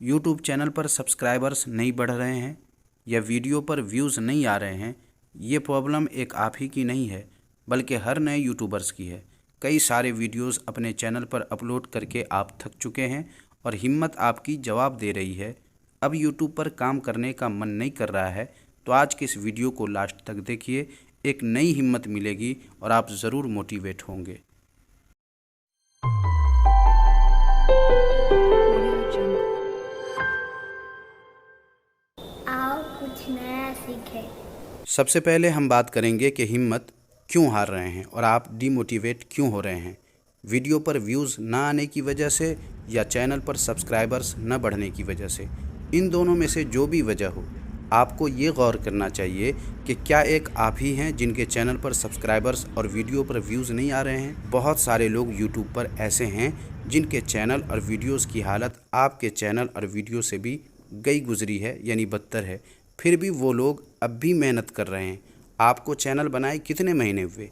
YouTube channel पर subscribers नहीं बढ़ रहे हैं या वीडियो पर व्यूज़ नहीं आ रहे हैं, ये प्रॉब्लम एक आप ही की नहीं है बल्कि हर नए यूट्यूबर्स की है। कई सारे वीडियोस अपने चैनल पर अपलोड करके आप थक चुके हैं और हिम्मत आपकी जवाब दे रही है। अब यूट्यूब पर काम करने का मन नहीं कर रहा है तो आज के इस वीडियो को लास्ट तक देखिए, एक नई हिम्मत मिलेगी और आप ज़रूर मोटिवेट होंगे। आओ कुछ नया सीखें। सबसे पहले हम बात करेंगे कि हिम्मत क्यों हार रहे हैं और आप डीमोटिवेट क्यों हो रहे हैं। वीडियो पर व्यूज़ ना आने की वजह से या चैनल पर सब्सक्राइबर्स न बढ़ने की वजह से, इन दोनों में से जो भी वजह हो, आपको ये गौर करना चाहिए कि क्या एक आप ही हैं जिनके चैनल पर सब्सक्राइबर्स और वीडियो पर व्यूज़ नहीं आ रहे हैं। बहुत सारे लोग यूट्यूब पर ऐसे हैं जिनके चैनल और वीडियोज़ की हालत आपके चैनल और वीडियो से भी गई गुजरी है, यानी बदतर है। फिर भी वो लोग अब भी मेहनत कर रहे हैं। आपको चैनल बनाए कितने महीने हुए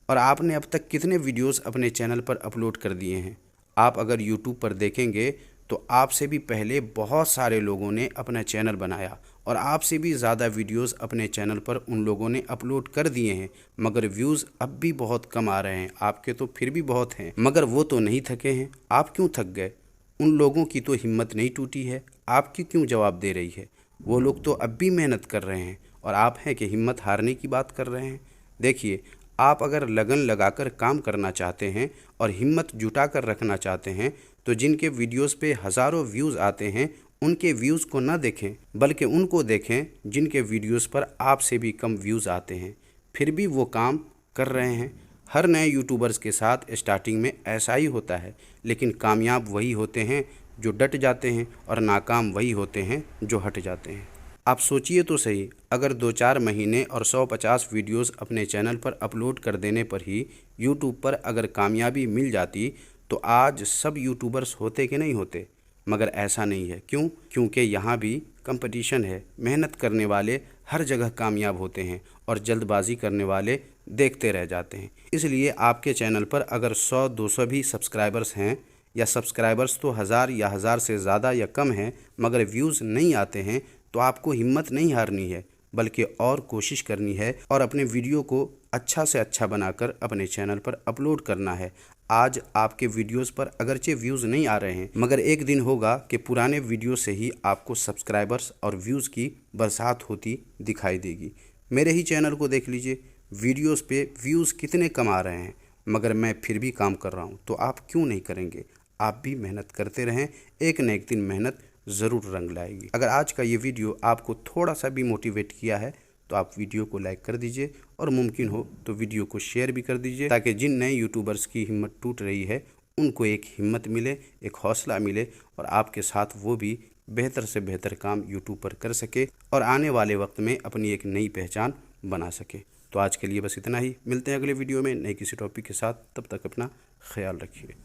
और आपने अब तक कितने वीडियोस अपने चैनल पर अपलोड कर दिए हैं। आप अगर यूट्यूब पर देखेंगे तो आपसे भी पहले बहुत सारे लोगों ने अपना चैनल बनाया और आपसे भी ज़्यादा वीडियोस अपने चैनल पर उन लोगों ने अपलोड कर दिए हैं, मगर व्यूज़ अब भी बहुत कम आ रहे हैं। आपके तो फिर भी बहुत हैं, मगर वो तो नहीं थके हैं। आप क्यों थक गए? उन लोगों की तो हिम्मत नहीं टूटी है, आपकी क्यों जवाब दे रही है? वो लोग तो अब भी मेहनत कर रहे हैं और आप हैं कि हिम्मत हारने की बात कर रहे हैं। देखिए, आप अगर लगन लगाकर काम करना चाहते हैं और हिम्मत जुटा कर रखना चाहते हैं तो जिनके वीडियोस पे हज़ारों व्यूज़ आते हैं उनके व्यूज़ को ना देखें, बल्कि उनको देखें जिनके वीडियोस पर आपसे भी कम व्यूज़ आते हैं, फिर भी वो काम कर रहे हैं। हर नए यूट्यूबर्स के साथ स्टार्टिंग में ऐसा ही होता है, लेकिन कामयाब वही होते हैं जो डट जाते हैं और नाकाम वही होते हैं जो हट जाते हैं। आप सोचिए तो सही, अगर 2-4 महीने और 150 वीडियोस अपने चैनल पर अपलोड कर देने पर ही यूट्यूब पर अगर कामयाबी मिल जाती तो आज सब यूट्यूबर्स होते कि नहीं होते। मगर ऐसा नहीं है। क्यों? क्योंकि यहाँ भी कंपटीशन है। मेहनत करने वाले हर जगह कामयाब होते हैं और जल्दबाजी करने वाले देखते रह जाते हैं। इसलिए आपके चैनल पर अगर 100-200 भी सब्सक्राइबर्स हैं या सब्सक्राइबर्स तो 1000 या 1000 से ज़्यादा या कम हैं, मगर व्यूज़ नहीं आते हैं, तो आपको हिम्मत नहीं हारनी है बल्कि और कोशिश करनी है और अपने वीडियो को अच्छा से अच्छा बनाकर अपने चैनल पर अपलोड करना है। आज आपके वीडियोस पर अगरचे व्यूज़ नहीं आ रहे हैं, मगर एक दिन होगा कि पुराने वीडियो से ही आपको सब्सक्राइबर्स और व्यूज़ की बरसात होती दिखाई देगी। मेरे ही चैनल को देख लीजिए, वीडियोस पे व्यूज़ कितने कम आ रहे हैं, मगर मैं फिर भी काम कर रहा हूँ। तो आप क्यों नहीं करेंगे? आप भी मेहनत करते रहें, एक न एक दिन मेहनत ज़रूर रंग लाएगी। अगर आज का ये वीडियो आपको थोड़ा सा भी मोटिवेट किया है तो आप वीडियो को लाइक कर दीजिए और मुमकिन हो तो वीडियो को शेयर भी कर दीजिए, ताकि जिन नए यूट्यूबर्स की हिम्मत टूट रही है उनको एक हिम्मत मिले, एक हौसला मिले और आपके साथ वो भी बेहतर से बेहतर काम यूट्यूब पर कर सके और आने वाले वक्त में अपनी एक नई पहचान बना सके। तो आज के लिए बस इतना ही। मिलते हैं अगले वीडियो में नए किसी टॉपिक के साथ। तब तक अपना ख्याल रखिए।